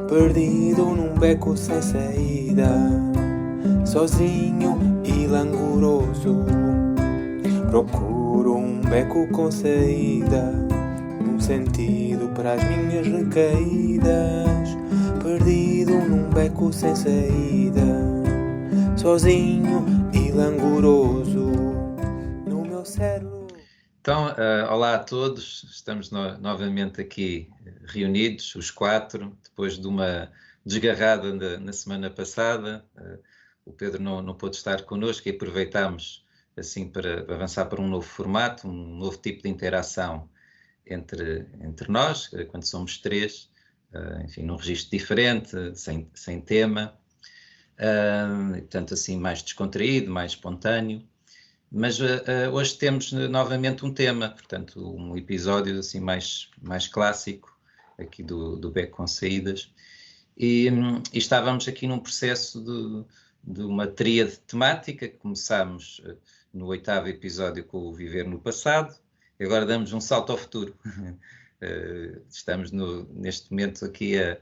perdido num beco sem saída, sozinho e languroso. Procuro um beco com saída, num sentido para as minhas recaídas. Perdido num beco sem saída, sozinho e languroso no meu cérebro. Então, olá a todos, estamos novamente aqui reunidos, os quatro, depois de uma desgarrada na semana passada. O Pedro não pôde estar connosco e aproveitámos assim para avançar para um novo formato, um novo tipo de interação entre nós, quando somos três, enfim, num registro diferente, sem tema, portanto assim mais descontraído, mais espontâneo. Mas hoje temos novamente um tema, portanto um episódio assim mais clássico aqui do Beco com Saídas, e estávamos aqui num processo de uma tríade temática. Começámos no 8º episódio com o Viver no Passado, e agora damos um salto ao futuro. Estamos neste momento aqui a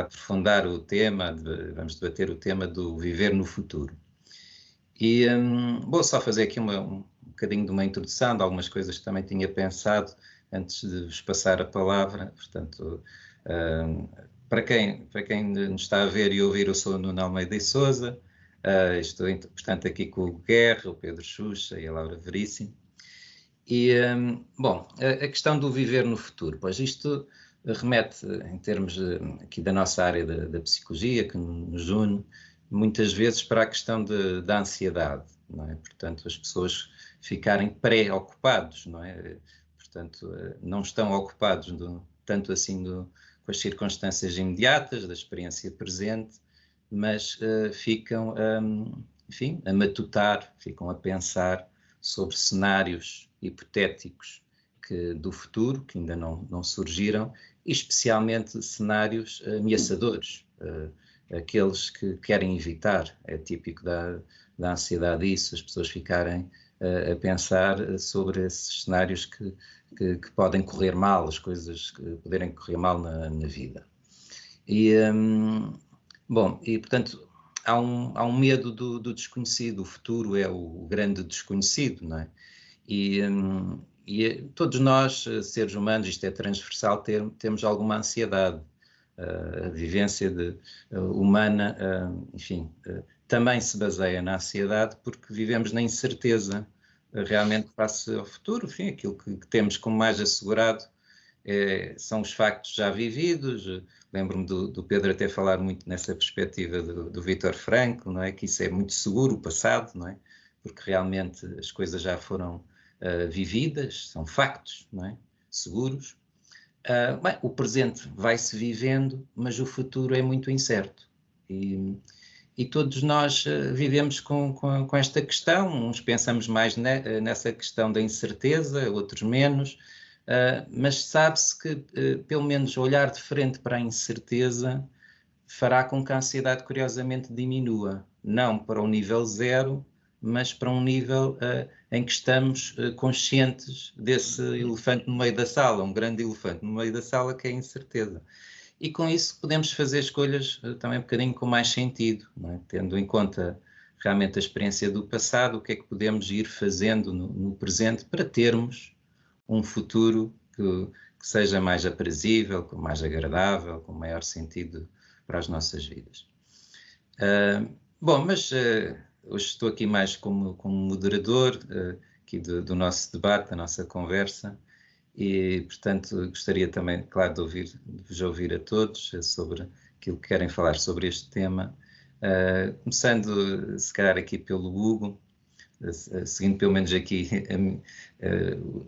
aprofundar o tema, vamos debater o tema do Viver no Futuro. E vou só fazer aqui um bocadinho de uma introdução de algumas coisas que também tinha pensado antes de vos passar a palavra. Portanto, para quem nos está a ver e ouvir, eu sou o Nuno Almeida e Sousa, estou portanto aqui com o Guerra, o Pedro Xuxa e a Laura Veríssimo. E, bom, a questão do viver no futuro, pois isto remete, em termos aqui da nossa área da psicologia, que nos une, muitas vezes para a questão da ansiedade, não é? Portanto, as pessoas ficarem pré-ocupados, não é? Portanto, não estão ocupados tanto assim com as circunstâncias imediatas da experiência presente, mas ficam, enfim, a matutar, ficam a pensar sobre cenários hipotéticos do futuro, que ainda não surgiram, e especialmente cenários ameaçadores, aqueles que querem evitar. É típico da ansiedade isso, as pessoas ficarem a pensar sobre esses cenários que podem correr mal, as coisas que poderem correr mal na vida. E, bom, e portanto há um medo do desconhecido. O futuro é o grande desconhecido, não é? E todos nós, seres humanos, isto é transversal, temos alguma ansiedade. A vivência humana, enfim, também se baseia na ansiedade, porque vivemos na incerteza realmente face ao futuro. Enfim, aquilo que temos como mais assegurado são os factos já vividos. Lembro-me do Pedro até falar muito nessa perspectiva do Viktor Frankl, não é? Que isso é muito seguro, o passado, não é? Porque realmente as coisas já foram vividas, são factos, não é? Seguros. Bem, o presente vai-se vivendo, mas o futuro é muito incerto. E todos nós vivemos com esta questão. Uns pensamos mais nessa questão da incerteza, outros menos, mas sabe-se que pelo menos olhar de frente para a incerteza fará com que a ansiedade curiosamente diminua. Não para um nível zero, mas para um nível em que estamos conscientes desse elefante no meio da sala, um grande elefante no meio da sala, que é a incerteza. E com isso podemos fazer escolhas também um bocadinho com mais sentido, não é? Tendo em conta realmente a experiência do passado, o que é que podemos ir fazendo no presente para termos um futuro que seja mais aprazível, mais agradável, com maior sentido para as nossas vidas. Bom, mas hoje estou aqui mais como moderador aqui do nosso debate, da nossa conversa, e portanto gostaria também, claro, de vos ouvir a todos sobre aquilo que querem falar sobre este tema, começando se calhar aqui pelo Hugo, seguindo pelo menos aqui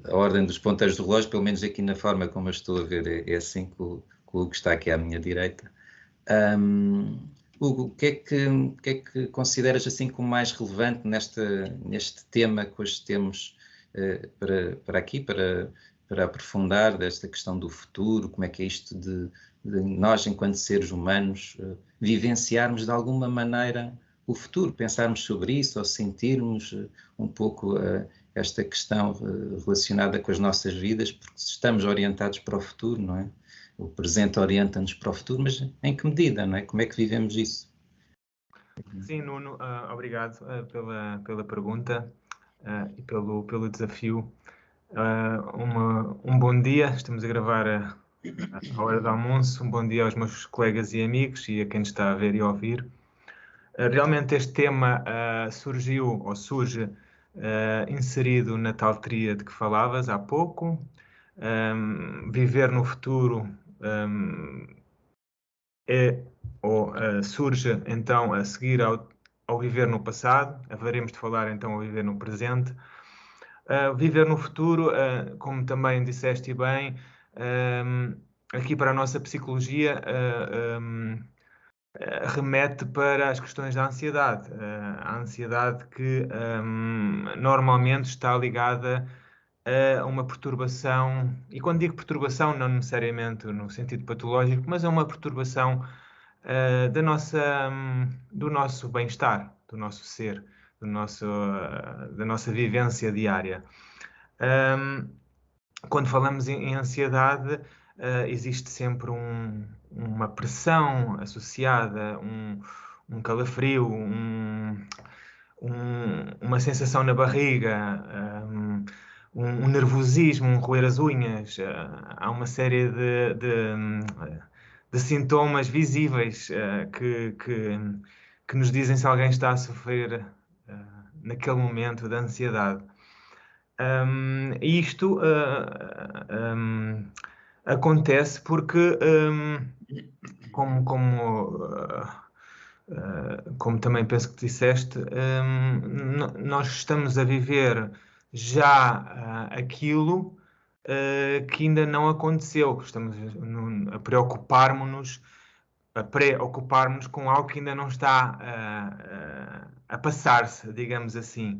a ordem dos ponteiros do relógio, pelo menos aqui na forma como eu estou a ver, é assim que o Hugo está aqui à minha direita. Hugo, o que é que consideras assim como mais relevante neste tema que hoje temos para aqui, para aprofundar desta questão do futuro? Como é que é isto de nós, enquanto seres humanos, vivenciarmos de alguma maneira o futuro, pensarmos sobre isso, ou sentirmos um pouco esta questão relacionada com as nossas vidas, porque estamos orientados para o futuro, não é? o presente orienta-nos para o futuro, mas em que medida, não é? Como é que vivemos isso? Sim, Nuno, obrigado pela pergunta e pelo desafio. Um bom dia, estamos a gravar à hora do almoço. Um bom dia aos meus colegas e amigos e a quem nos está a ver e a ouvir. Realmente este tema surge inserido na tal tríade que falavas há pouco. Viver no futuro surge então a seguir ao viver no passado. Haveremos de falar então ao viver no presente. Viver no futuro, como também disseste bem, aqui para a nossa psicologia, remete para as questões da ansiedade. A ansiedade que normalmente está ligada a uma perturbação, e quando digo perturbação, não necessariamente no sentido patológico, mas a uma perturbação do nosso bem-estar, do nosso ser, da nossa vivência diária. Quando falamos em ansiedade, existe sempre uma pressão associada, um calafrio, uma sensação na barriga, um nervosismo, um roer as unhas. Há uma série de sintomas visíveis que nos dizem se alguém está a sofrer naquele momento de ansiedade. Isto acontece porque, como também penso que disseste, nós estamos a viver já aquilo que ainda não aconteceu, que estamos a preocupar-nos com algo que ainda não está a passar-se, digamos assim.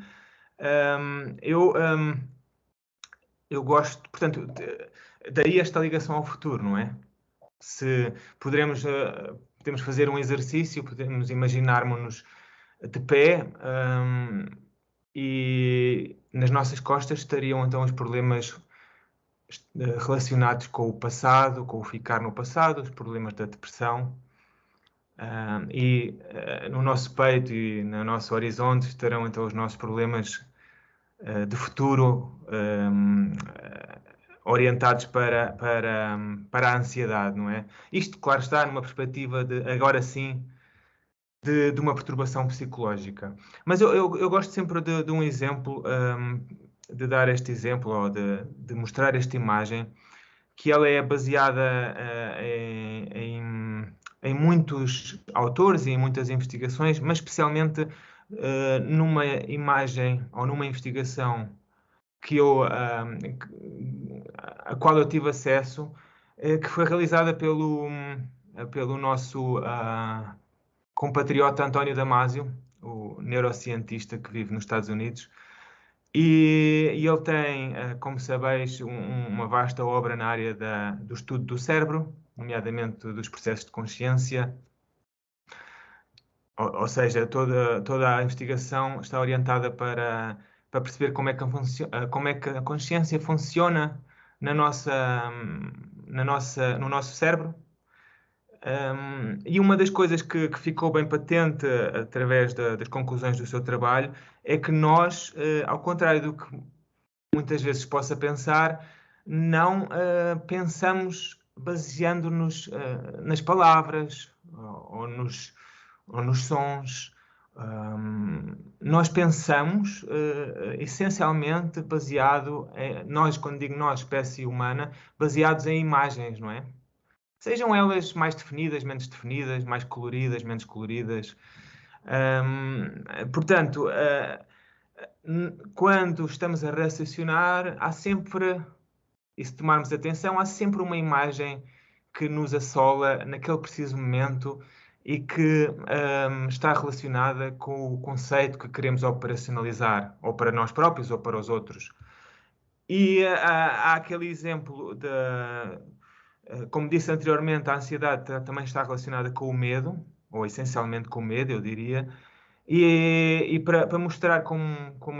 Eu gosto, portanto, daí esta ligação ao futuro, não é? Se podemos fazer um exercício, podemos imaginar-nos de pé e nas nossas costas estariam então os problemas relacionados com o passado, com o ficar no passado, os problemas da depressão. No nosso peito e no nosso horizonte estarão então os nossos problemas de futuro orientados para a ansiedade, não é? Isto, claro está, numa perspectiva agora sim, de uma perturbação psicológica. Mas eu gosto sempre de um exemplo, de dar este exemplo, ou de mostrar esta imagem, que ela é baseada em muitos autores e em muitas investigações, mas especialmente numa imagem ou numa investigação a qual eu tive acesso, que foi realizada pelo nosso compatriota António Damasio, o neurocientista que vive nos Estados Unidos. E ele tem, como sabeis, uma vasta obra na área do estudo do cérebro, nomeadamente dos processos de consciência. Ou seja, toda a investigação está orientada para perceber como é que a consciência funciona no nosso cérebro. E uma das coisas que ficou bem patente através das conclusões do seu trabalho é que nós, ao contrário do que muitas vezes possa pensar, não pensamos baseando-nos nas palavras ou nos sons. Nós pensamos essencialmente baseado, quando digo nós, espécie humana, baseados em imagens, não é? Sejam elas mais definidas, menos definidas, mais coloridas, menos coloridas. Portanto, quando estamos a raciocinar, há sempre, e se tomarmos atenção, há sempre uma imagem que nos assola naquele preciso momento e que está relacionada com o conceito que queremos operacionalizar, ou para nós próprios ou para os outros. E há aquele exemplo como disse anteriormente, a ansiedade também está relacionada com o medo, ou essencialmente com o medo, eu diria, e para mostrar como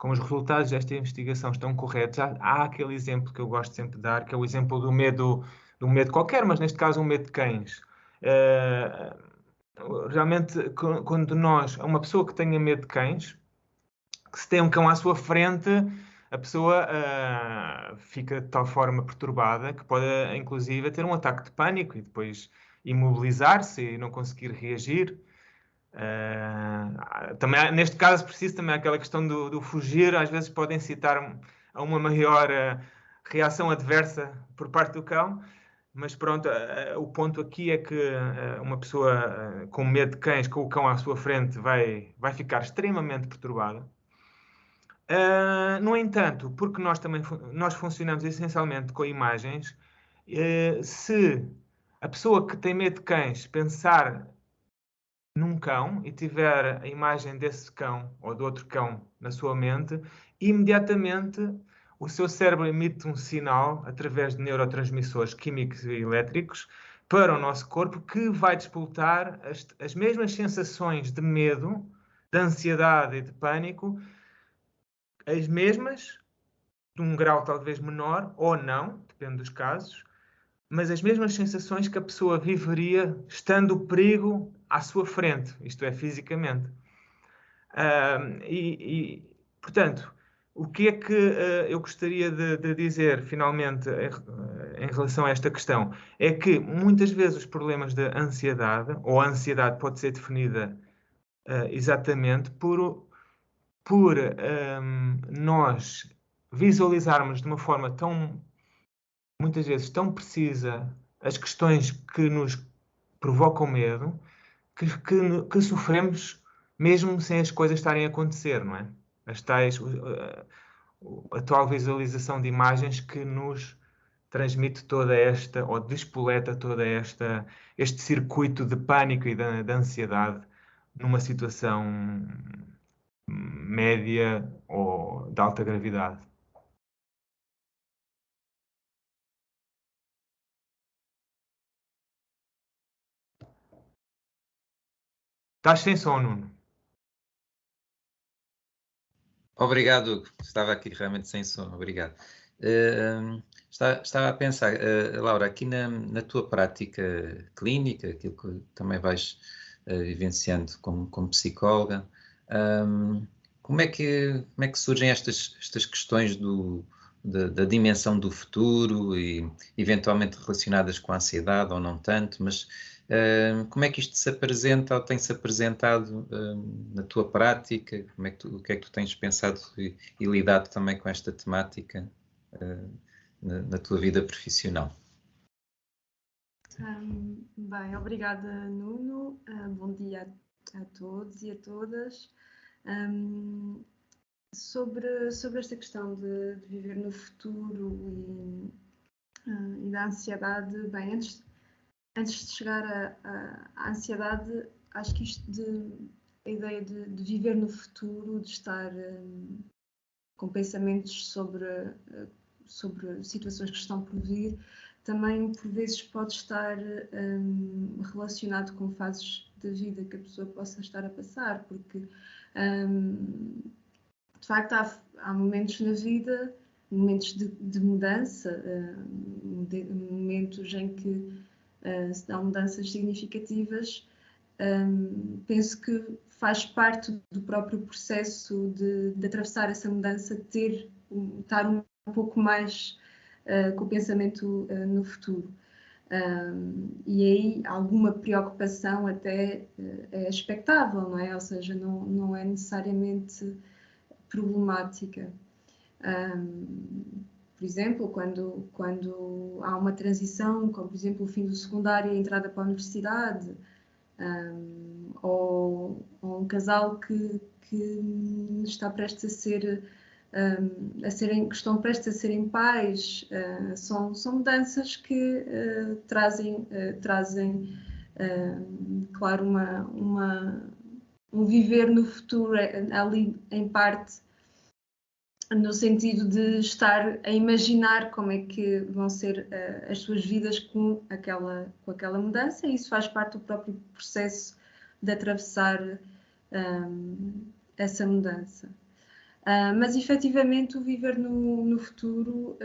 como os resultados desta investigação estão corretos, há aquele exemplo que eu gosto sempre de dar, que é o exemplo do medo qualquer, mas neste caso um medo de cães. Realmente, quando uma pessoa que tenha medo de cães, que se tem um cão à sua frente, a pessoa fica de tal forma perturbada que pode, inclusive, ter um ataque de pânico e depois imobilizar-se e não conseguir reagir. Também, neste caso, preciso também aquela questão do fugir, às vezes podem incitar a uma maior reação adversa por parte do cão. Mas pronto, o ponto aqui é que uma pessoa com medo de cães, com o cão à sua frente, vai ficar extremamente perturbada. No entanto, porque nós funcionamos essencialmente com imagens, se a pessoa que tem medo de cães pensar num cão e tiver a imagem desse cão ou de outro cão na sua mente, imediatamente o seu cérebro emite um sinal através de neurotransmissores químicos e elétricos para o nosso corpo que vai despoltar as mesmas sensações de medo, de ansiedade e de pânico, as mesmas, de um grau talvez menor ou não, depende dos casos, mas as mesmas sensações que a pessoa viveria estando o perigo à sua frente, isto é, fisicamente. Portanto, o que é que eu gostaria de dizer, finalmente, em relação a esta questão? É que muitas vezes os problemas de ansiedade, ou a ansiedade pode ser definida exatamente por nós visualizarmos de uma forma muitas vezes tão precisa as questões que nos provocam medo, que sofremos mesmo sem as coisas estarem a acontecer, não é? A tal visualização de imagens que nos transmite toda esta, ou despoleta toda este circuito de pânico e de ansiedade numa situação média ou de alta gravidade. Estás sem som, Nuno? Obrigado, estava aqui realmente sem som, obrigado. Estava a pensar, Laura, aqui na tua prática clínica, aquilo que também vais vivenciando como psicóloga, como é que surgem estas questões da dimensão do futuro e eventualmente relacionadas com a ansiedade ou não tanto, mas como é que isto se apresenta ou tem-se apresentado na tua prática? O que é que tu tens pensado e lidado também com esta temática na tua vida profissional? Bem, obrigada, Nuno. Bom dia a todos e a todas. Sobre esta questão de viver no futuro e da ansiedade, bem, antes de chegar à ansiedade, acho que a ideia de viver no futuro, de estar com pensamentos sobre situações que estão por vir, também por vezes pode estar relacionado com fases da vida que a pessoa possa estar a passar, porque de facto há momentos na vida, momentos de mudança, momentos em que se dão mudanças significativas. Penso que faz parte do próprio processo de atravessar essa mudança, estar um pouco mais com o pensamento no futuro. E aí alguma preocupação até é expectável, não é? Ou seja, não é necessariamente problemática. Por exemplo, quando há uma transição, como por exemplo o fim do secundário e a entrada para a universidade, ou um casal que está prestes que estão prestes a serem pais, são mudanças que trazem claro, um viver no futuro, ali em parte, no sentido de estar a imaginar como é que vão ser as suas vidas com aquela mudança, e isso faz parte do próprio processo de atravessar essa mudança. Mas efetivamente o viver no futuro,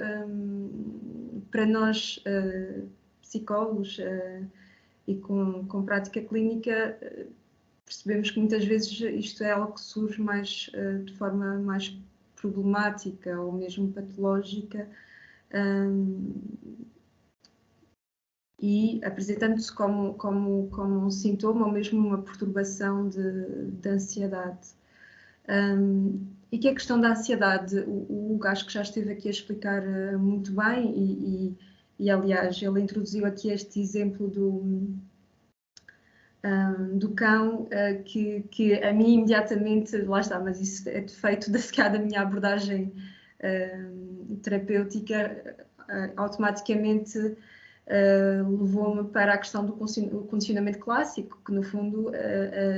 para nós psicólogos e com prática clínica, percebemos que muitas vezes isto é algo que surge mais de forma mais problemática ou mesmo patológica, e apresentando-se como um sintoma ou mesmo uma perturbação de ansiedade. E que a questão da ansiedade, o Hugo acho que já esteve aqui a explicar muito bem e aliás ele introduziu aqui este exemplo do cão, que a mim imediatamente, lá está, mas isso é defeito da minha abordagem terapêutica, automaticamente levou-me para a questão do condicionamento clássico, que no fundo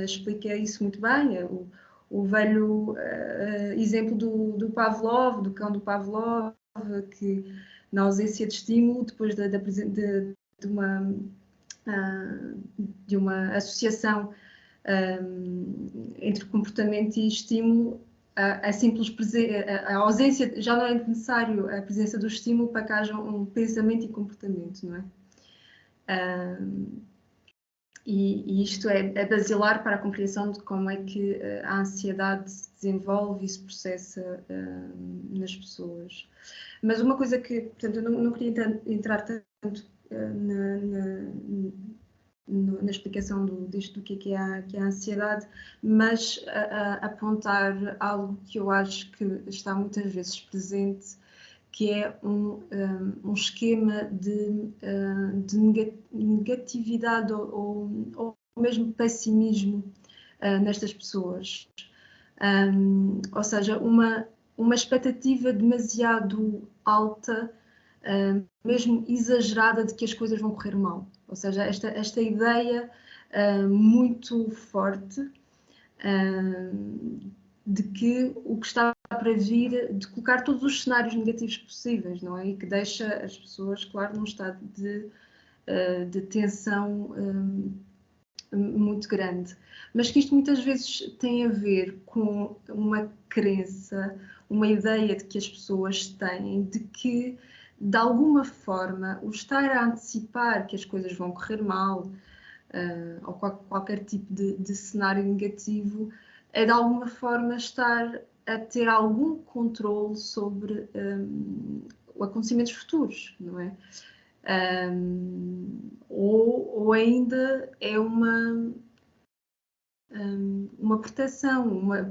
explica isso muito bem. O velho exemplo do Pavlov, do cão do Pavlov, que na ausência de estímulo, depois de uma associação entre comportamento e estímulo, a ausência, já não é necessário a presença do estímulo para que haja um pensamento e comportamento, não é? E isto é basilar para a compreensão de como é que a ansiedade se desenvolve e se processa nas pessoas. Mas uma coisa que, portanto, eu não queria entrar tanto na explicação do que é a ansiedade, mas apontar algo que eu acho que está muitas vezes presente, que é um esquema de negatividade ou mesmo pessimismo nestas pessoas. Ou seja, uma expectativa demasiado alta, mesmo exagerada, de que as coisas vão correr mal. Ou seja, esta ideia muito forte de que o que está para vir, de colocar todos os cenários negativos possíveis, não é? E que deixa as pessoas, claro, num estado de tensão muito grande. Mas que isto muitas vezes tem a ver com uma crença, uma ideia de que as pessoas têm de que, de alguma forma, o estar a antecipar que as coisas vão correr mal, ou qualquer tipo de cenário negativo, é de alguma forma estar a ter algum controle sobre acontecimentos futuros, não é? Ou ainda é uma proteção,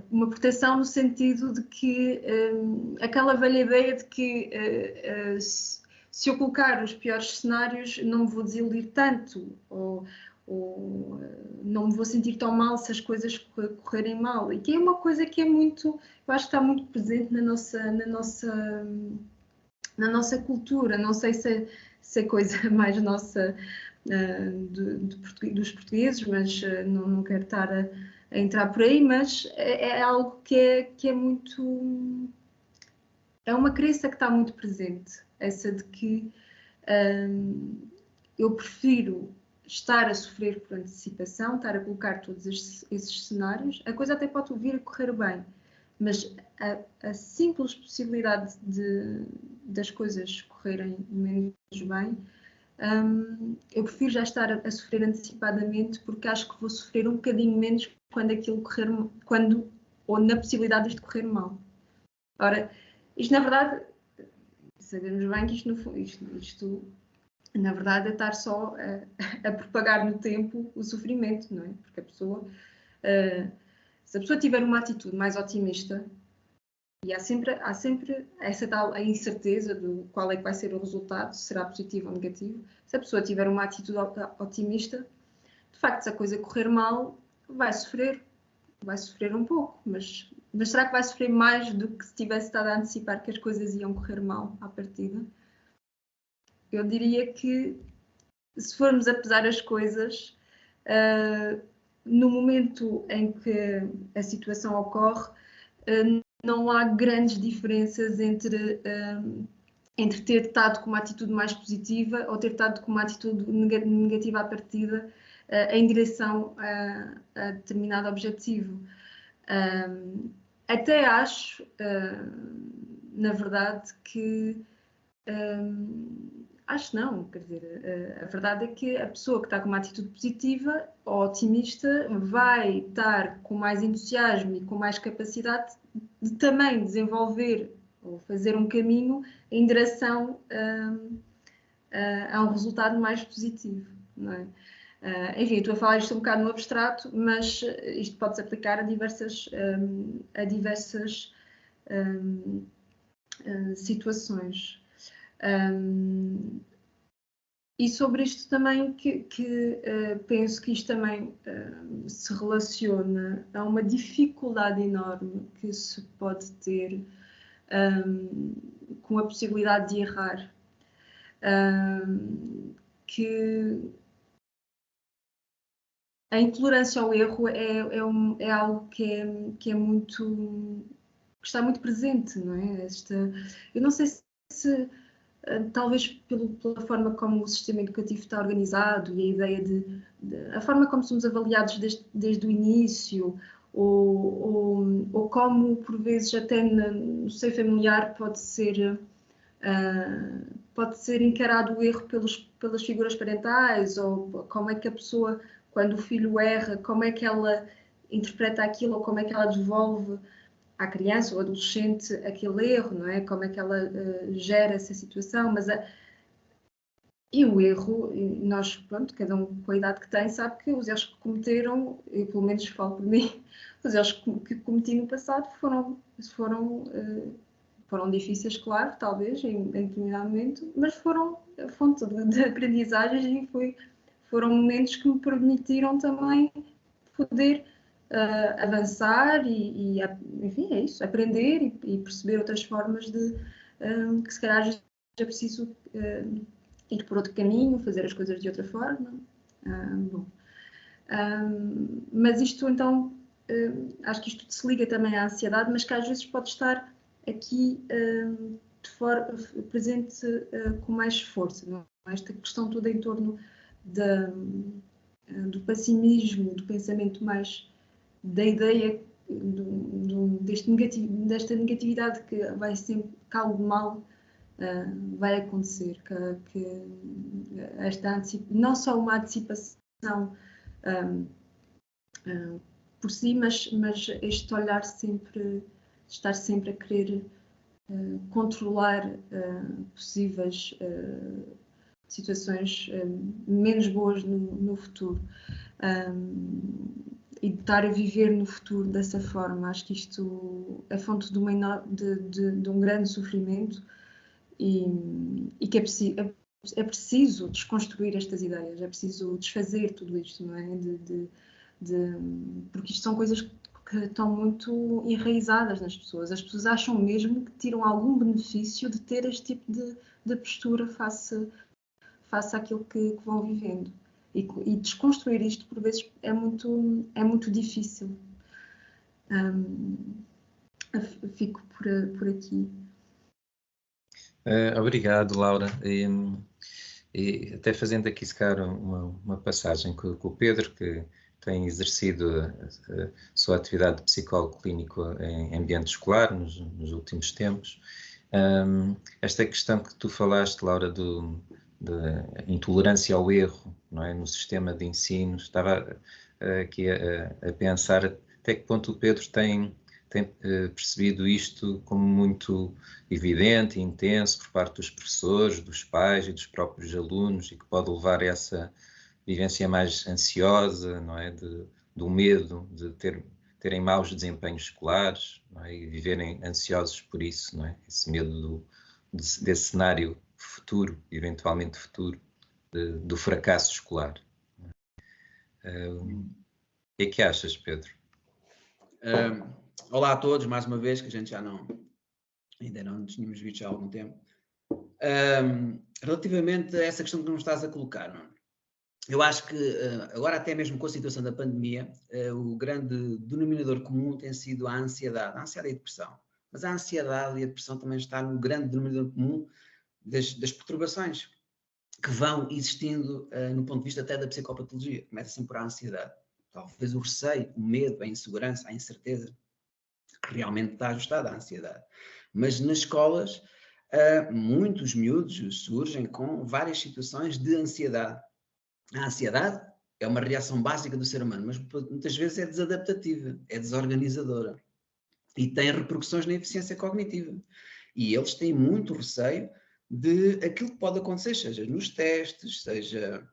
uma proteção no sentido de que aquela velha ideia de que se eu colocar os piores cenários não me vou desiludir tanto, ou não me vou sentir tão mal se as coisas correrem mal, e que é uma coisa que é muito, eu acho que está muito presente na nossa cultura. Não sei se é coisa mais nossa dos portugueses, mas não quero estar a entrar por aí, mas é algo que é muito... É uma crença que está muito presente, essa de que eu prefiro estar a sofrer por antecipação, estar a colocar todos esses cenários. A coisa até pode vir a correr bem, mas a simples possibilidade das coisas correrem menos bem, eu prefiro já estar a sofrer antecipadamente, porque acho que vou sofrer um bocadinho menos quando aquilo correr, ou na possibilidade de correr mal. Ora, isto na verdade, sabemos bem que isto na verdade é estar só a propagar no tempo o sofrimento, não é? Porque a pessoa, se a pessoa tiver uma atitude mais otimista, e há sempre essa tal a incerteza de qual é que vai ser o resultado, se será positivo ou negativo. Se a pessoa tiver uma atitude otimista, de facto, se a coisa correr mal, vai sofrer um pouco, mas será que vai sofrer mais do que se tivesse estado a antecipar que as coisas iam correr mal à partida? Eu diria que, se formos a pesar as coisas, no momento em que a situação ocorre, não há grandes diferenças entre ter estado com uma atitude mais positiva ou ter estado com uma atitude negativa à partida em direção a determinado objetivo. Até acho, na verdade, que acho não, quer dizer, a verdade é que a pessoa que está com uma atitude positiva ou otimista vai estar com mais entusiasmo e com mais capacidade de também desenvolver ou fazer um caminho em direção a um resultado mais positivo, não é? Enfim, estou a falar isto um bocado no abstrato, mas isto pode-se aplicar a diversas situações. E sobre isto também penso que isto também se relaciona a uma dificuldade enorme que se pode ter com a possibilidade de errar. Que a intolerância ao erro é algo que é muito, que está muito presente, não é? Eu não sei se talvez pela forma como o sistema educativo está organizado e a ideia a forma como somos avaliados desde o início, ou como por vezes até no seio familiar pode ser encarado o erro pelas figuras parentais, ou como é que a pessoa, quando o filho erra, como é que ela interpreta aquilo, ou como é que ela devolve à criança ou adolescente aquele erro, não é? Como é que ela gera essa situação, e o erro, nós, pronto, cada um com a idade que tem, sabe que os erros que cometeram, eu pelo menos falo por mim, os erros que cometi no passado foram difíceis, claro, talvez, em determinado momento, mas foram a fonte de aprendizagens e foram momentos que me permitiram também poder avançar enfim, é isso, aprender e perceber outras formas que se calhar já preciso ir por outro caminho, fazer as coisas de outra forma. Mas isto então, acho que isto se liga também à ansiedade, mas que às vezes pode estar aqui presente com mais força, não é? Esta questão toda em torno do pessimismo, do pensamento mais da ideia desta negatividade que vai sempre, que algo mal vai acontecer, que não só uma antecipação por si, mas este olhar sempre, estar sempre a querer controlar possíveis situações menos boas no futuro. E de estar a viver no futuro dessa forma, acho que isto é fonte de um grande sofrimento e que é preciso desconstruir estas ideias, é preciso desfazer tudo isto, não é? Porque isto são coisas que estão muito enraizadas nas pessoas. As pessoas acham mesmo que tiram algum benefício de ter este tipo de postura face àquilo que vão vivendo. E desconstruir isto, por vezes, é muito difícil. Fico por aqui. Obrigado, Laura. E até fazendo aqui, se calhar, uma passagem com o Pedro, que tem exercido a sua atividade de psicólogo clínico em ambiente escolar nos últimos tempos. Esta questão que tu falaste, Laura, da intolerância ao erro, não é? No sistema de ensino, estava aqui a pensar até que ponto o Pedro tem percebido isto como muito evidente e intenso por parte dos professores, dos pais e dos próprios alunos, e que pode levar a essa vivência mais ansiosa, não é? Do medo de terem maus desempenhos escolares, não é? E viverem ansiosos por isso, não é? Esse medo desse cenário futuro, eventualmente futuro, do fracasso escolar. O que é que achas, Pedro? Olá a todos, mais uma vez, que a gente ainda não nos tínhamos visto há algum tempo. Relativamente a essa questão que nos estás a colocar, não? Eu acho que agora, até mesmo com a situação da pandemia, o grande denominador comum tem sido a ansiedade e a depressão. Mas a ansiedade e a depressão também está no grande denominador comum das perturbações que vão existindo no ponto de vista até da psicopatologia. Começa sempre por a ansiedade. Talvez o receio, o medo, a insegurança, a incerteza. que realmente está ajustada à ansiedade. Mas nas escolas, muitos miúdos surgem com várias situações de ansiedade. A ansiedade é uma reação básica do ser humano, mas muitas vezes é desadaptativa, é desorganizadora e tem repercussões na eficiência cognitiva. E eles têm muito receio de aquilo que pode acontecer, seja nos testes, seja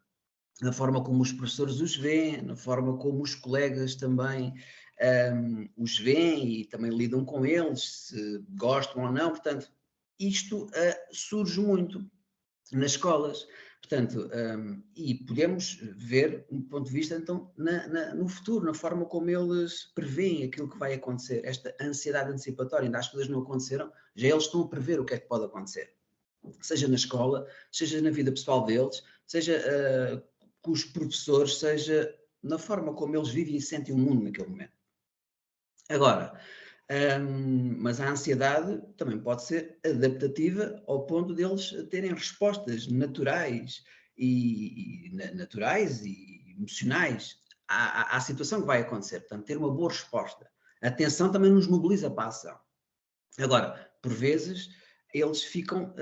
na forma como os professores os veem, na forma como os colegas também os veem e também lidam com eles, se gostam ou não. Portanto, isto surge muito nas escolas. Portanto, e podemos ver um ponto de vista, então, no futuro, na forma como eles preveem aquilo que vai acontecer. Esta ansiedade antecipatória, ainda as coisas não aconteceram, já eles estão a prever o que é que pode acontecer. Seja na escola, seja na vida pessoal deles, seja com os professores, seja na forma como eles vivem e sentem o mundo naquele momento. Agora, mas a ansiedade também pode ser adaptativa ao ponto deles terem respostas naturais e emocionais à situação que vai acontecer. Portanto, ter uma boa resposta. A atenção também nos mobiliza para a ação. Agora, por vezes, eles ficam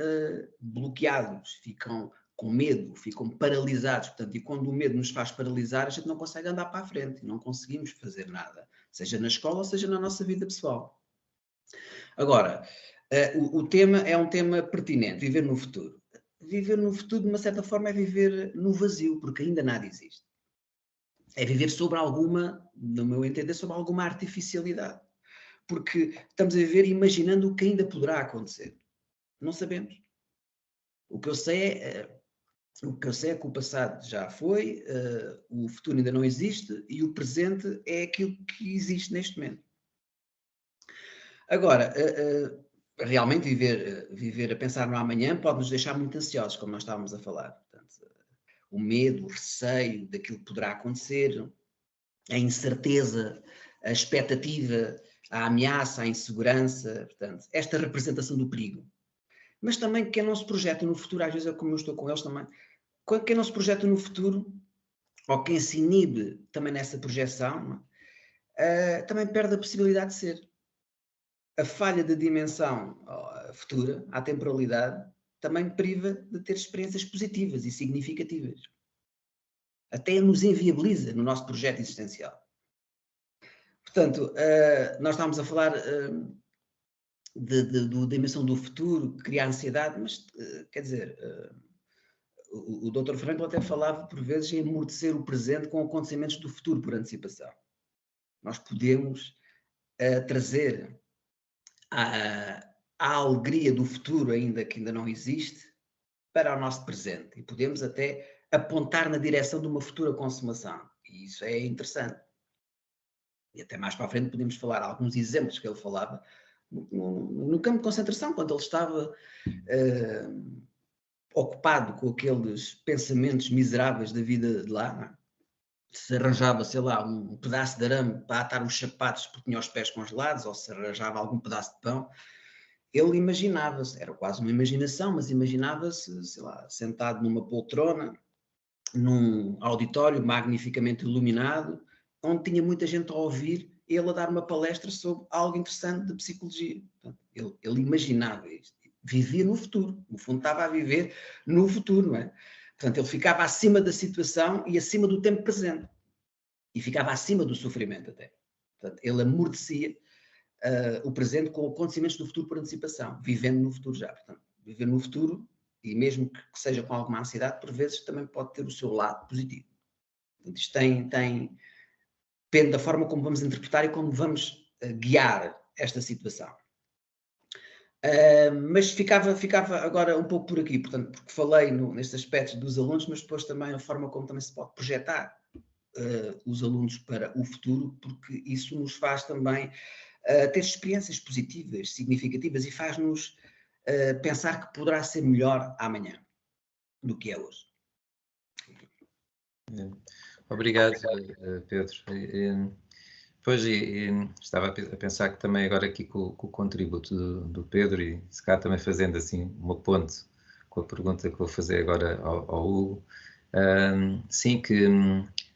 bloqueados, ficam com medo, ficam paralisados. Portanto, e quando o medo nos faz paralisar, a gente não consegue andar para a frente, não conseguimos fazer nada, seja na escola, seja na nossa vida pessoal. Agora, o tema é um tema pertinente, viver no futuro. Viver no futuro, de uma certa forma, é viver no vazio, porque ainda nada existe. É viver sobre alguma, no meu entender, sobre alguma artificialidade. Porque estamos a viver imaginando o que ainda poderá acontecer. Não sabemos. O que eu sei é que o passado já foi, o futuro ainda não existe e o presente é aquilo que existe neste momento. Agora, realmente viver a pensar no amanhã pode nos deixar muito ansiosos, como nós estávamos a falar. Portanto, o medo, o receio daquilo que poderá acontecer, a incerteza, a expectativa, a ameaça, a insegurança, portanto, esta representação do perigo. Mas também quem não se projeta no futuro, às vezes é como eu estou com eles também, quem não se projeta no futuro, ou quem se inibe também nessa projeção, também perde a possibilidade de ser. A falha da dimensão futura, a temporalidade, também priva de ter experiências positivas e significativas. Até nos inviabiliza no nosso projeto existencial. Portanto, nós estamos a falar da dimensão do futuro, criar ansiedade, mas, quer dizer, o Dr. Frankl até falava, por vezes, em amortecer o presente com acontecimentos do futuro por antecipação. Nós podemos trazer a alegria do futuro, ainda que ainda não existe, para o nosso presente. E podemos até apontar na direção de uma futura consumação. E isso é interessante. E até mais para a frente podemos falar alguns exemplos que ele falava no campo de concentração, quando ele estava ocupado com aqueles pensamentos miseráveis da vida de lá, não é? Se arranjava, sei lá, um pedaço de arame para atar os sapatos porque tinha os pés congelados, ou se arranjava algum pedaço de pão, ele imaginava-se, era quase uma imaginação, mas imaginava-se, sei lá, sentado numa poltrona, num auditório magnificamente iluminado, onde tinha muita gente a ouvir ele a dar uma palestra sobre algo interessante de psicologia. Portanto, ele imaginava isto, vivia no futuro, no fundo estava a viver no futuro, não é? Portanto, ele ficava acima da situação e acima do tempo presente. E ficava acima do sofrimento até. Portanto, ele amortecia o presente com acontecimentos do futuro por antecipação, vivendo no futuro já. Portanto, viver no futuro, e mesmo que seja com alguma ansiedade, por vezes também pode ter o seu lado positivo. Portanto, isto depende da forma como vamos interpretar e como vamos guiar esta situação. Mas ficava agora um pouco por aqui, portanto, porque falei nestes aspectos dos alunos, mas depois também a forma como também se pode projetar os alunos para o futuro, porque isso nos faz também ter experiências positivas, significativas, e faz-nos pensar que poderá ser melhor amanhã do que é hoje. Obrigado, Pedro. Pois, estava a pensar que também agora aqui com o contributo do Pedro, e se calhar também fazendo assim uma ponte com a pergunta que vou fazer agora ao Hugo, sim, que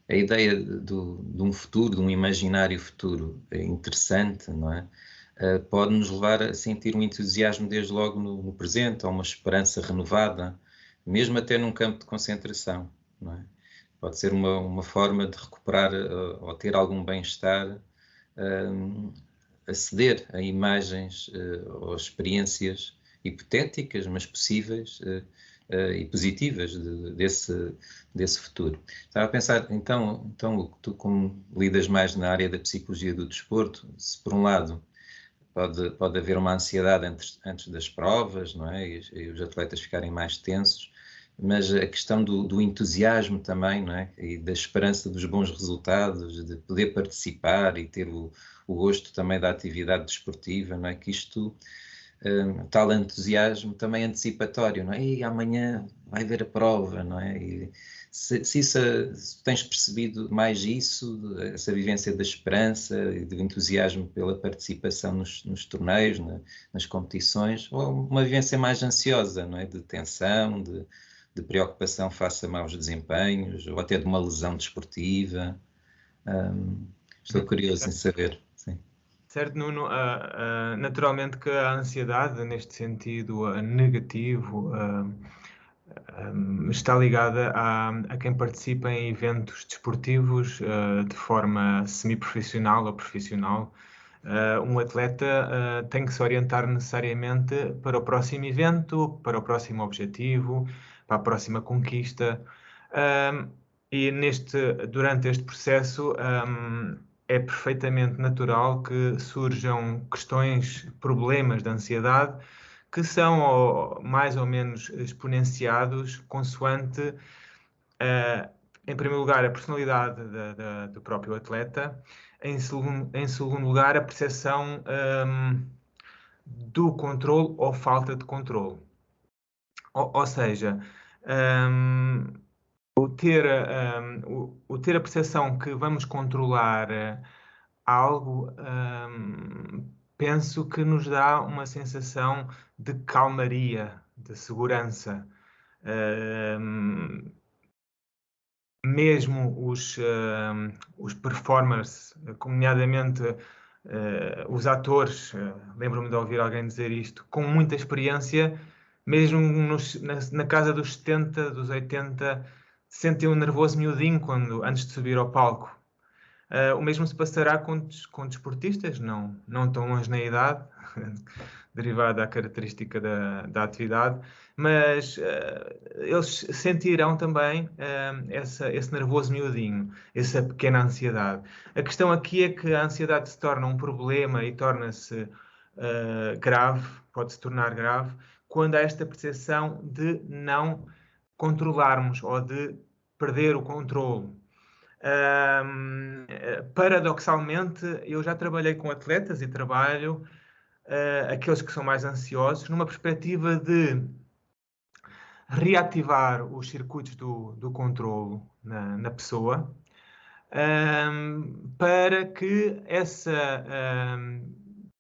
a ideia de um futuro, de um imaginário futuro é interessante, não é? pode nos levar a sentir um entusiasmo desde logo no presente, ou uma esperança renovada, mesmo até num campo de concentração, não é? Pode ser uma forma de recuperar ou ter algum bem-estar, aceder a imagens ou experiências hipotéticas, mas possíveis e positivas desse futuro. Estava a pensar, então tu, como lidas mais na área da psicologia do desporto, se por um lado pode haver uma ansiedade antes das provas, não é? E os atletas ficarem mais tensos, mas a questão do entusiasmo também, não é? E da esperança dos bons resultados, de poder participar e ter o gosto também da atividade desportiva, não é? Que isto, tal entusiasmo também antecipatório, não é? E amanhã vai haver a prova, não é? E se tens percebido mais isso, essa vivência da esperança e do entusiasmo pela participação nos torneios, nas competições, ou uma vivência mais ansiosa, não é? De tensão, de preocupação face a maus desempenhos, ou até de uma lesão desportiva. Estou curioso em saber. Sim. Certo, Nuno, naturalmente que a ansiedade, neste sentido negativo, está ligada a quem participa em eventos desportivos de forma semi-profissional ou profissional. Um atleta tem que se orientar necessariamente para o próximo evento, para o próximo objetivo, para a próxima conquista. E durante este processo é perfeitamente natural que surjam questões, problemas de ansiedade que são mais ou menos exponenciados consoante, em primeiro lugar, a personalidade do próprio atleta, em segundo lugar, a percepção do controle ou falta de controle. Ou seja, o ter a percepção que vamos controlar algo, penso que nos dá uma sensação de calmaria, de segurança. Mesmo os performers, nomeadamente os atores, lembro-me de ouvir alguém dizer isto, com muita experiência, mesmo na casa dos 70, dos 80, sentem um nervoso miudinho antes de subir ao palco. O mesmo se passará com desportistas, não tão longe na idade, derivada da característica da atividade, mas eles sentirão também esse nervoso miudinho, essa pequena ansiedade. A questão aqui é que a ansiedade se torna um problema e torna-se grave, pode se tornar grave, quando há esta percepção de não controlarmos ou de perder o controle. Paradoxalmente, eu já trabalhei com atletas e trabalho aqueles que são mais ansiosos numa perspectiva de reativar os circuitos do controlo na pessoa, para que essa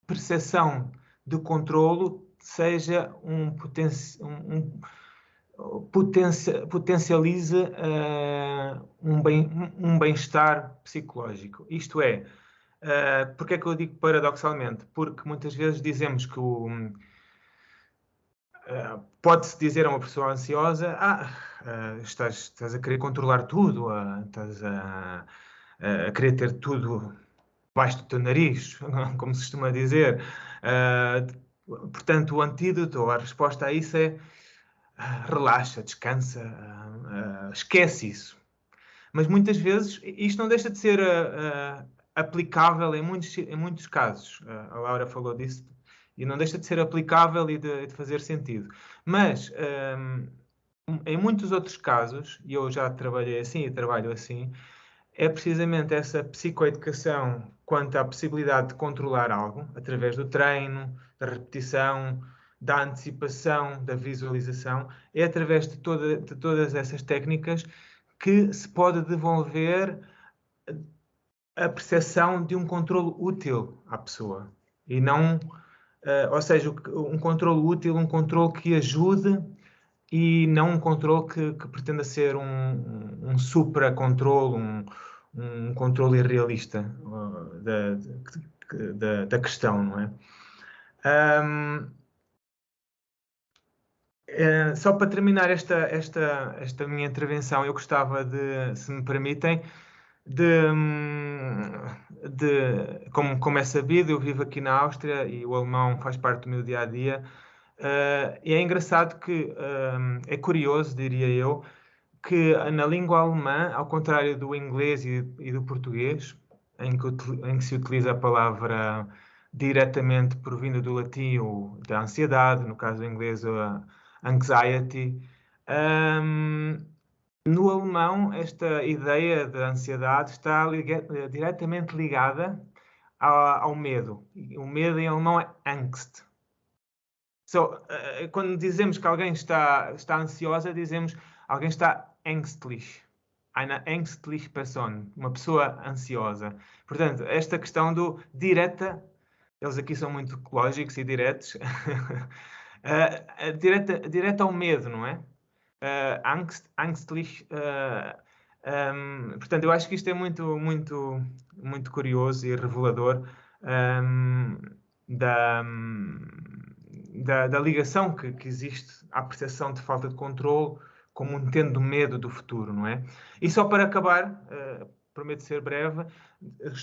percepção de controlo seja potencialize um bem-estar psicológico. Isto é, porque é que eu digo paradoxalmente? Porque muitas vezes dizemos que pode-se dizer a uma pessoa ansiosa: estás a querer controlar tudo, estás a querer ter tudo debaixo do teu nariz, como se costuma dizer. Portanto, o antídoto ou a resposta a isso é: relaxa, descansa, esquece isso. Mas muitas vezes isto não deixa de ser aplicável em muitos casos. A Laura falou disso e não deixa de ser aplicável e de fazer sentido. Mas em muitos outros casos, e eu já trabalhei assim e trabalho assim, é precisamente essa psicoeducação quanto à possibilidade de controlar algo através do treino, da repetição, da antecipação, da visualização, é através de todas essas técnicas que se pode devolver a percepção de um controle útil à pessoa. E não, ou seja, um controle útil, um controle que ajude e não um controle que pretenda ser um supra-controle, um controle irrealista, da questão, não é? Só para terminar esta minha intervenção, eu gostava de, se me permitem, como é sabido, eu vivo aqui na Áustria e o alemão faz parte do meu dia-a-dia. E é engraçado que, é curioso, diria eu, que na língua alemã, ao contrário do inglês e do português, em que se utiliza a palavra diretamente provinda do latim ou da ansiedade, no caso do inglês, a anxiety, no alemão, esta ideia de ansiedade está diretamente ligada ao medo. O medo em alemão é Angst. Quando dizemos que alguém está ansiosa, dizemos alguém está ängstlich. Eine ängstliche Person. Uma pessoa ansiosa. Portanto, esta questão do direta, eles aqui são muito lógicos e diretos, direta ao medo, não é? Angstlich. Portanto, eu acho que isto é muito, muito, muito curioso e revelador da ligação que existe à percepção de falta de controle, como tendo medo do futuro, não é? E só para acabar, prometo ser breve,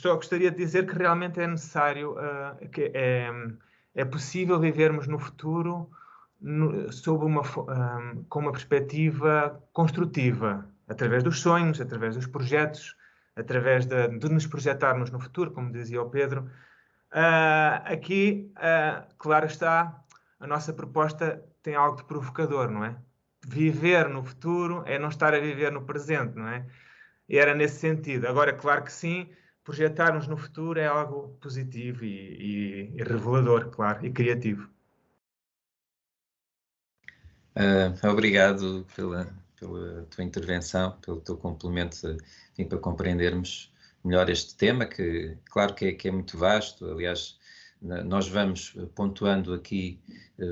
gostaria de dizer que realmente é necessário, que é possível vivermos no futuro com uma perspectiva construtiva, através dos sonhos, através dos projetos, através de nos projetarmos no futuro, como dizia o Pedro. Aqui, claro está, a nossa proposta tem algo de provocador, não é? Viver no futuro é não estar a viver no presente, não é? E era nesse sentido. Agora, claro que sim, projetarmos no futuro é algo positivo e revelador, claro, e criativo. Obrigado pela tua intervenção, pelo teu complemento, enfim, para compreendermos melhor este tema, que claro que é muito vasto. Aliás, nós vamos pontuando aqui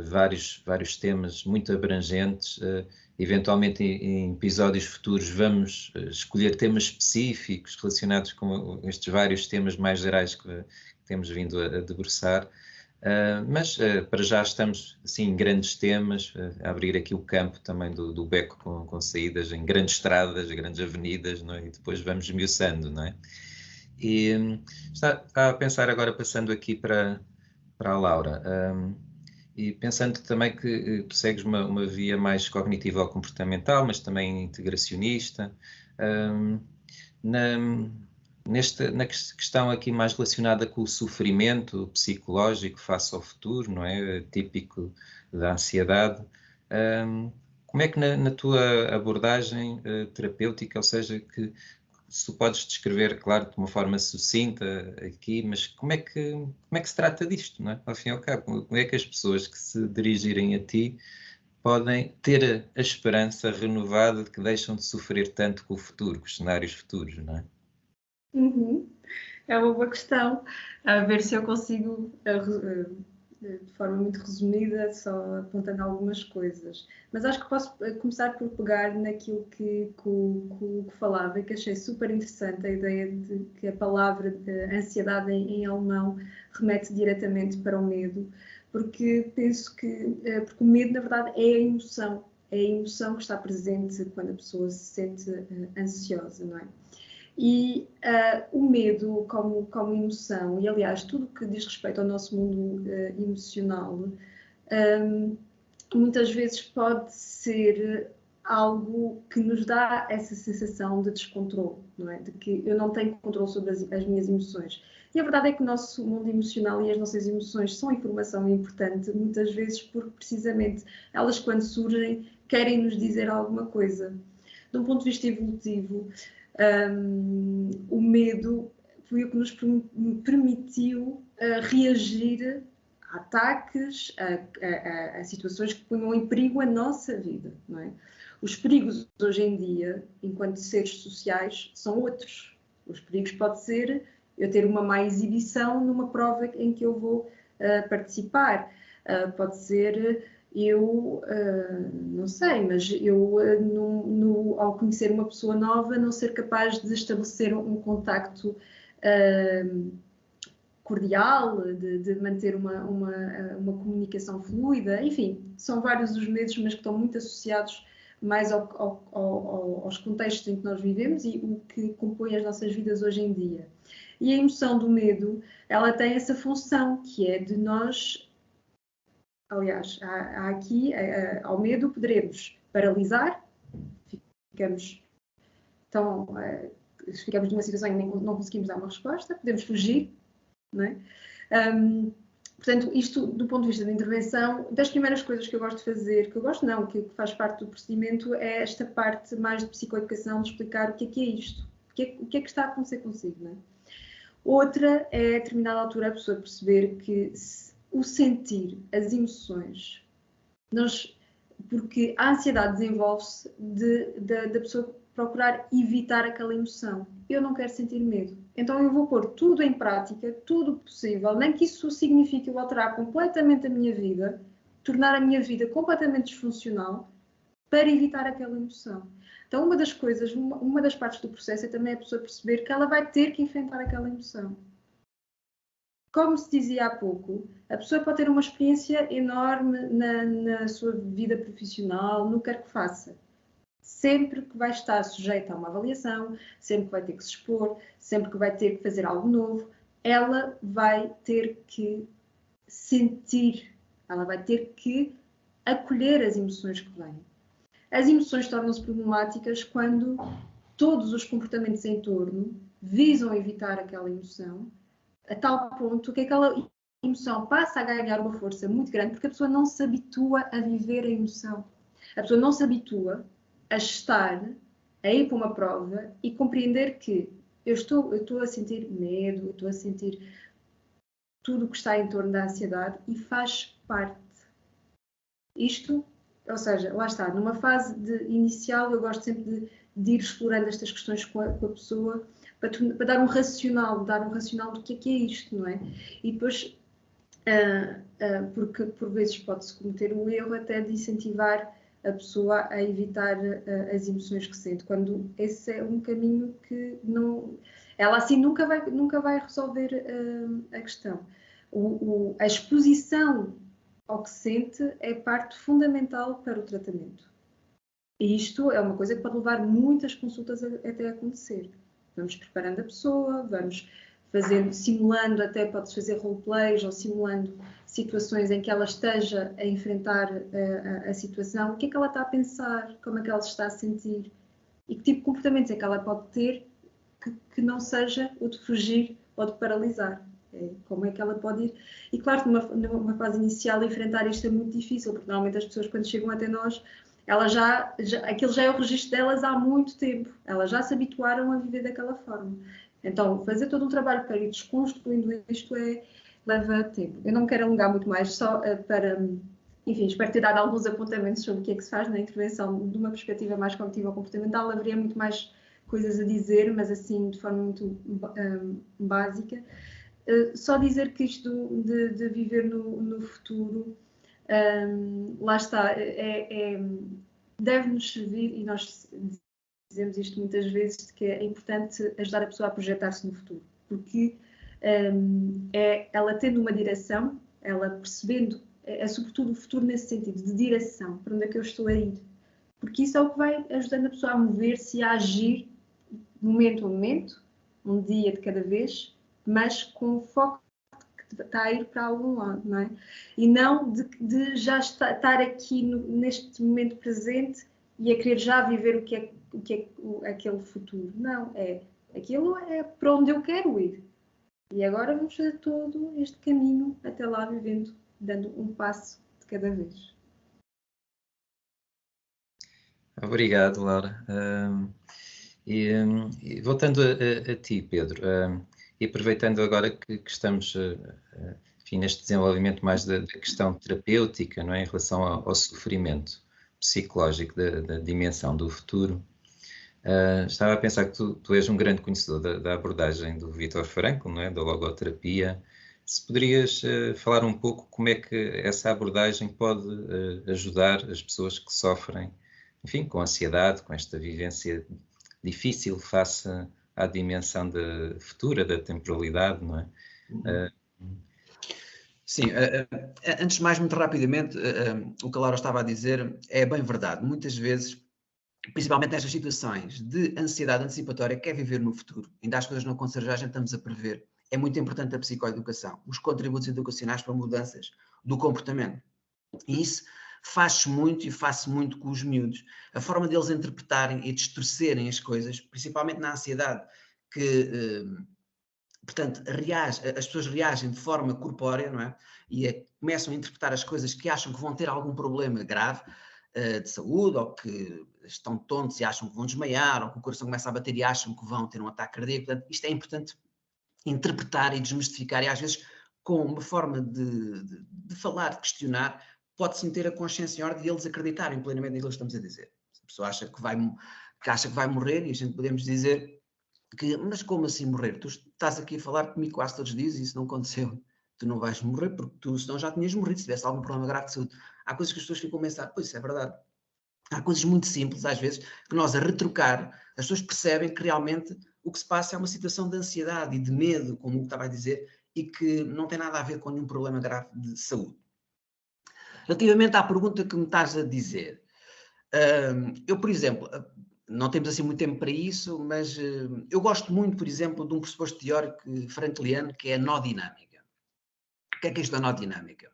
vários temas muito abrangentes. Eventualmente, em episódios futuros, vamos escolher temas específicos relacionados com estes vários temas mais gerais que temos vindo a debruçar. Mas para já estamos assim, em grandes temas, a abrir aqui o campo também do Beco com saídas em grandes estradas, grandes avenidas, não é? E depois vamos esmiuçando, não é? E está a pensar agora, passando aqui para a Laura, e pensando também que tu segues uma via mais cognitiva ou comportamental, mas também integracionista, na questão aqui mais relacionada com o sofrimento psicológico face ao futuro, não é? Típico da ansiedade. Como é que na tua abordagem terapêutica, ou seja, que se tu podes descrever, claro, de uma forma sucinta aqui, mas como é que se trata disto, não é? Ao fim e ao cabo, como é que as pessoas que se dirigirem a ti podem ter a esperança renovada de que deixam de sofrer tanto com o futuro, com os cenários futuros, não é? É uma boa questão. A ver se eu consigo, de forma muito resumida, só apontando algumas coisas. Mas acho que posso começar por pegar naquilo que falava e que achei super interessante, a ideia de que a palavra ansiedade em alemão remete diretamente para o medo, porque penso que porque o medo, na verdade, é a emoção que está presente quando a pessoa se sente ansiosa, não é? E o medo como emoção, e aliás tudo que diz respeito ao nosso mundo emocional, muitas vezes pode ser algo que nos dá essa sensação de descontrole, não é? De que eu não tenho controle sobre as minhas emoções. E a verdade é que o nosso mundo emocional e as nossas emoções são informação importante, muitas vezes porque precisamente elas, quando surgem, querem nos dizer alguma coisa. De um ponto de vista evolutivo, o medo foi o que nos permitiu reagir a ataques, a situações que punham em perigo a nossa vida, não é? Os perigos hoje em dia, enquanto seres sociais, são outros. Os perigos pode ser eu ter uma má exibição numa prova em que eu vou participar. Pode ser eu, não sei, mas eu, ao conhecer uma pessoa nova, não ser capaz de estabelecer um contacto cordial, de manter uma comunicação fluida, enfim, são vários os medos, mas que estão muito associados mais aos contextos em que nós vivemos e o que compõe as nossas vidas hoje em dia. E a emoção do medo, ela tem essa função, que é de nós, aliás, há aqui, ao medo poderemos paralisar, ficamos numa situação em que não conseguimos dar uma resposta, podemos fugir, não é? Portanto, isto, do ponto de vista da intervenção, das primeiras coisas que eu gosto de fazer, que faz parte do procedimento, é esta parte mais de psicoeducação, de explicar o que é isto, o que é que está a acontecer consigo, não é? Outra é, a determinada altura, a pessoa perceber que o sentir, as emoções, porque a ansiedade desenvolve-se da pessoa procurar evitar aquela emoção. Eu não quero sentir medo. Então eu vou pôr tudo em prática, tudo possível, nem que isso signifique eu alterar completamente a minha vida, tornar a minha vida completamente disfuncional, para evitar aquela emoção. Então uma das partes do processo é também a pessoa perceber que ela vai ter que enfrentar aquela emoção. Como se dizia há pouco, a pessoa pode ter uma experiência enorme na sua vida profissional, no que quer que faça. Sempre que vai estar sujeita a uma avaliação, sempre que vai ter que se expor, sempre que vai ter que fazer algo novo, ela vai ter que sentir, ela vai ter que acolher as emoções que vêm. As emoções tornam-se problemáticas quando todos os comportamentos em torno visam evitar aquela emoção, a tal ponto que aquela emoção passa a ganhar uma força muito grande, porque a pessoa não se habitua a viver a emoção. A pessoa não se habitua a estar, a ir para uma prova e compreender que eu estou a sentir medo, eu estou a sentir tudo o que está em torno da ansiedade e faz parte. Isto, ou seja, lá está, numa fase inicial eu gosto sempre de ir explorando estas questões com a pessoa para dar um racional do que é isto, não é? E depois, porque por vezes pode-se cometer o erro até de incentivar a pessoa a evitar as emoções que sente, quando esse é um caminho que não... Ela assim nunca vai resolver a questão. A exposição ao que sente é parte fundamental para o tratamento. E isto é uma coisa que pode levar muitas consultas até acontecer. Vamos preparando a pessoa, vamos simulando, até pode-se fazer roleplays ou simulando situações em que ela esteja a enfrentar a situação, o que é que ela está a pensar, como é que ela se está a sentir e que tipo de comportamentos é que ela pode ter que não seja o de fugir ou de paralisar. Como é que ela pode ir? E claro, numa fase inicial, enfrentar isto é muito difícil, porque normalmente as pessoas quando chegam até nós, aquilo já é o registro delas há muito tempo, elas já se habituaram a viver daquela forma. Então, fazer todo um trabalho para ir desconstruindo isto leva tempo. Eu não me quero alongar muito mais, só enfim, espero ter dado alguns apontamentos sobre o que é que se faz na intervenção de uma perspectiva mais cognitiva ou comportamental. Haveria muito mais coisas a dizer, mas assim, de forma muito básica. Só dizer que isto de viver no futuro, lá está, deve-nos servir, e nós dizemos isto muitas vezes, de que é importante ajudar a pessoa a projetar-se no futuro, porque ela tendo uma direção, ela percebendo, sobretudo o futuro nesse sentido, de direção, para onde é que eu estou a ir, porque isso é o que vai ajudando a pessoa a mover-se e a agir momento a momento, um dia de cada vez, mas com o foco que está a ir para algum lado, não é? E não de já estar aqui neste momento presente e a querer já viver o que é aquele futuro. Não, aquilo é para onde eu quero ir. E agora vamos fazer todo este caminho até lá, vivendo, dando um passo de cada vez. Obrigado, Laura. E voltando a ti, Pedro, e aproveitando agora que estamos enfim, neste desenvolvimento mais da questão terapêutica, não é, em relação ao sofrimento psicológico da dimensão do futuro, estava a pensar que tu és um grande conhecedor da abordagem do Viktor Frankl, não é, da logoterapia. Se poderias falar um pouco como é que essa abordagem pode ajudar as pessoas que sofrem, enfim, com ansiedade, com esta vivência difícil face à dimensão futura da temporalidade, não é? Sim, antes de mais, muito rapidamente, o que a Laura estava a dizer é bem verdade. Muitas vezes, principalmente nestas situações de ansiedade antecipatória, que é viver no futuro, ainda as coisas não aconteceram, já estamos a prever, é muito importante a psicoeducação, os contributos educacionais para mudanças do comportamento. E isso faz-se muito e faz-se muito com os miúdos. A forma deles interpretarem e distorcerem as coisas, principalmente na ansiedade, que... portanto, as pessoas reagem de forma corpórea, não é? E começam a interpretar as coisas que acham que vão ter algum problema grave de saúde, ou que estão tontos e acham que vão desmaiar, ou que o coração começa a bater e acham que vão ter um ataque cardíaco. Portanto, isto é importante interpretar e desmistificar, e às vezes com uma forma de falar, de questionar, pode-se meter a consciência em ordem e eles acreditarem plenamente naquilo que estamos a dizer. Se a pessoa acha que vai morrer, e a gente podemos dizer... mas como assim morrer? Tu estás aqui a falar comigo quase todos os dias e isso não aconteceu. Tu não vais morrer porque tu senão já tinhas morrido se tivesse algum problema grave de saúde. Há coisas que as pessoas ficam a pensar, pois isso é verdade. Há coisas muito simples às vezes que nós a retrocar, as pessoas percebem que realmente o que se passa é uma situação de ansiedade e de medo, como eu estava a dizer, e que não tem nada a ver com nenhum problema grave de saúde. Relativamente à pergunta que me estás a dizer, eu, por exemplo... não temos assim muito tempo para isso, mas eu gosto muito, por exemplo, de um pressuposto teórico frankliano, que é a nó-dinâmica. O que é isto da nó-dinâmica?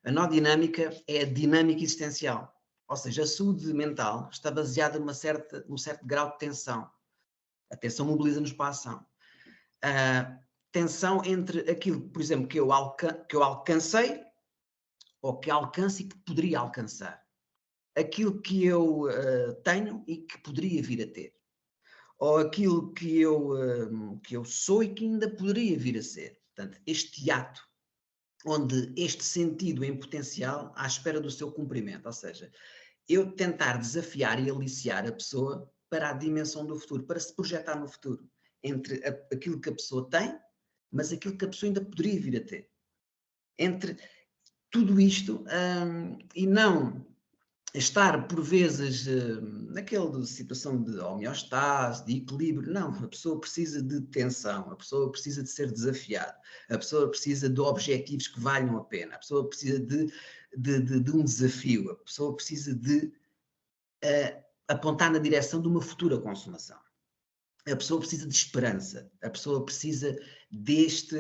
A nó-dinâmica é a dinâmica existencial, ou seja, a saúde mental está baseada num certo grau de tensão. A tensão mobiliza-nos para a ação. A tensão entre aquilo, por exemplo, que eu alcancei, ou que alcance e que poderia alcançar. Aquilo que eu tenho e que poderia vir a ter. Ou aquilo que eu sou e que ainda poderia vir a ser. Portanto, este ato, onde este sentido em potencial à espera do seu cumprimento. Ou seja, eu tentar desafiar e aliciar a pessoa para a dimensão do futuro, para se projetar no futuro. Entre aquilo que a pessoa tem, mas aquilo que a pessoa ainda poderia vir a ter. Entre tudo isto e não... estar, por vezes, naquela situação de homeostase, de equilíbrio. Não, a pessoa precisa de tensão, a pessoa precisa de ser desafiada, a pessoa precisa de objetivos que valham a pena, a pessoa precisa de um desafio, a pessoa precisa de apontar na direção de uma futura consumação. A pessoa precisa de esperança, a pessoa precisa deste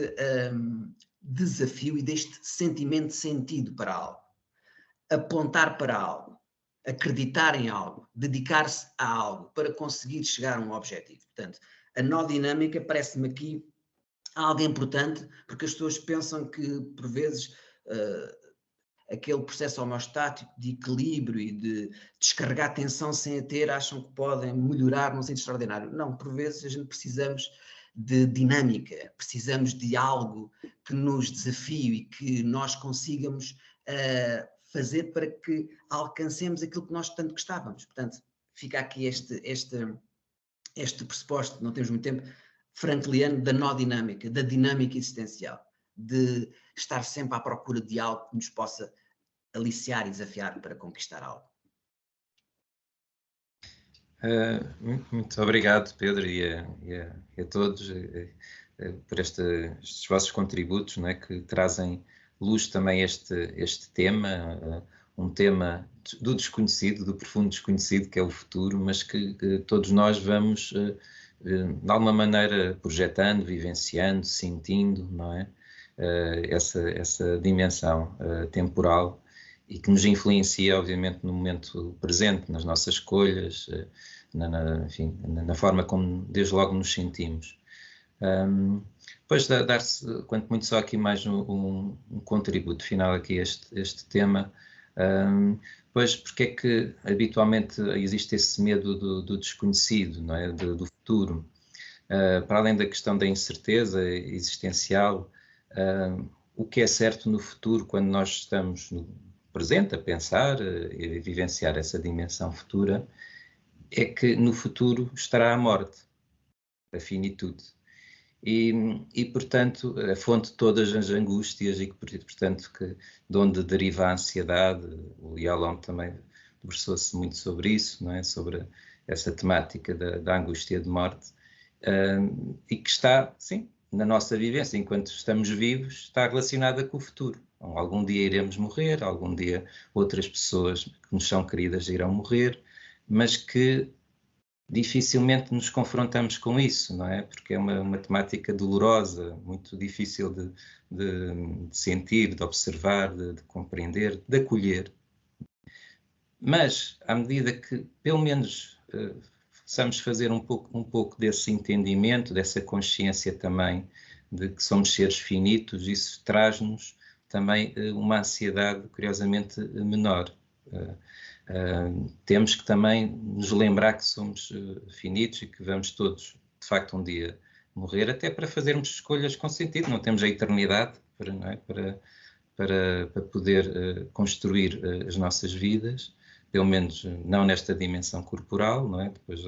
desafio e deste sentimento de sentido para algo. Apontar para algo. Acreditar em algo, dedicar-se a algo para conseguir chegar a um objetivo. Portanto, a nó-dinâmica parece-me aqui algo importante, porque as pessoas pensam que, por vezes, aquele processo homeostático de equilíbrio e de descarregar tensão sem a ter, acham que podem melhorar num sentido extraordinário. Não, por vezes a gente precisamos de dinâmica, precisamos de algo que nos desafie e que nós consigamos fazer para que alcancemos aquilo que nós tanto gostávamos. Portanto, fica aqui este pressuposto, não temos muito tempo, frankliano, da nó-dinâmica, da dinâmica existencial, de estar sempre à procura de algo que nos possa aliciar e desafiar para conquistar algo. Muito obrigado, Pedro, e a todos por estes vossos contributos, não é, que trazem luz também este tema, um tema do desconhecido, do profundo desconhecido, que é o futuro, mas que todos nós vamos, de alguma maneira, projetando, vivenciando, sentindo, não é? Essa dimensão temporal e que nos influencia, obviamente, no momento presente, nas nossas escolhas, enfim, na forma como, desde logo, nos sentimos. Depois dar-se, quanto muito, só aqui mais um contributo final aqui a este tema. Pois, porque é que habitualmente existe esse medo do desconhecido, não é? Do futuro? Para além da questão da incerteza existencial, o que é certo no futuro, quando nós estamos no presente a pensar e vivenciar essa dimensão futura, é que no futuro estará a morte, a finitude. E, portanto, a fonte de todas as angústias e, portanto, de onde deriva a ansiedade, o Yalom também debruçou-se muito sobre isso, não é? Sobre essa temática da angústia de morte, e que está, sim, na nossa vivência, enquanto estamos vivos, está relacionada com o futuro. Então, algum dia iremos morrer, algum dia outras pessoas que nos são queridas irão morrer, mas que dificilmente nos confrontamos com isso, não é? Porque é uma temática dolorosa, muito difícil de sentir, de observar, de compreender, de acolher. Mas, à medida que, pelo menos, possamos fazer um pouco desse entendimento, dessa consciência também de que somos seres finitos, isso traz-nos também uma ansiedade, curiosamente, menor. Temos que também nos lembrar que somos finitos e que vamos todos, de facto, um dia morrer, até para fazermos escolhas com sentido. Não temos a eternidade para poder construir as nossas vidas, pelo menos não nesta dimensão corporal, não é? Depois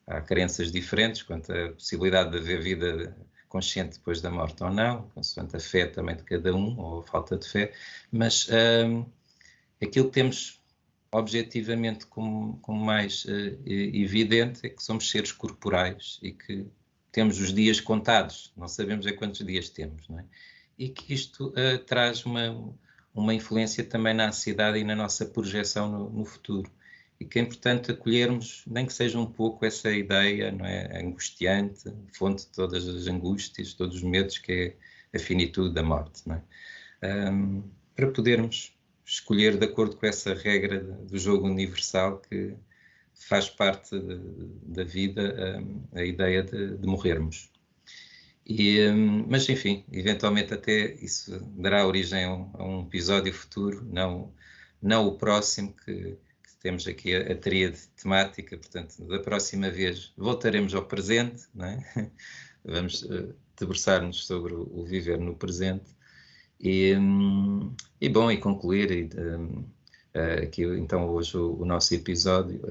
há crenças diferentes quanto à possibilidade de haver vida consciente depois da morte ou não, consoante a fé também de cada um, ou a falta de fé, mas aquilo que temos objetivamente como mais evidente é que somos seres corporais e que temos os dias contados, não sabemos quantos dias temos, não é? E que isto traz uma influência também na ansiedade e na nossa projeção no futuro. E que é importante acolhermos, nem que seja um pouco, essa ideia, não é, angustiante, fonte de todas as angústias, todos os medos, que é a finitude da morte, não é? Para podermos escolher de acordo com essa regra do jogo universal que faz parte da vida, a ideia de morrermos. Mas, enfim, eventualmente até isso dará origem a um episódio futuro, não o próximo, que temos aqui a tríade temática. Portanto, da próxima vez voltaremos ao presente, não é? Vamos debruçar-nos sobre o viver no presente e concluir aqui então hoje o nosso episódio,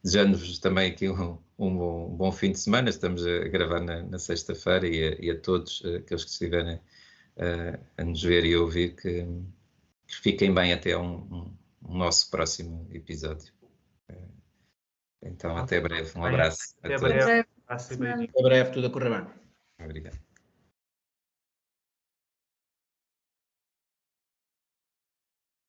desejando-vos também aqui um bom fim de semana. Estamos a gravar na sexta-feira e a todos aqueles que estiverem a nos ver e ouvir, que fiquem bem até um nosso próximo episódio. Então, até breve. Um abraço a todos. Até breve. Até breve, tudo a correr bem. Obrigado.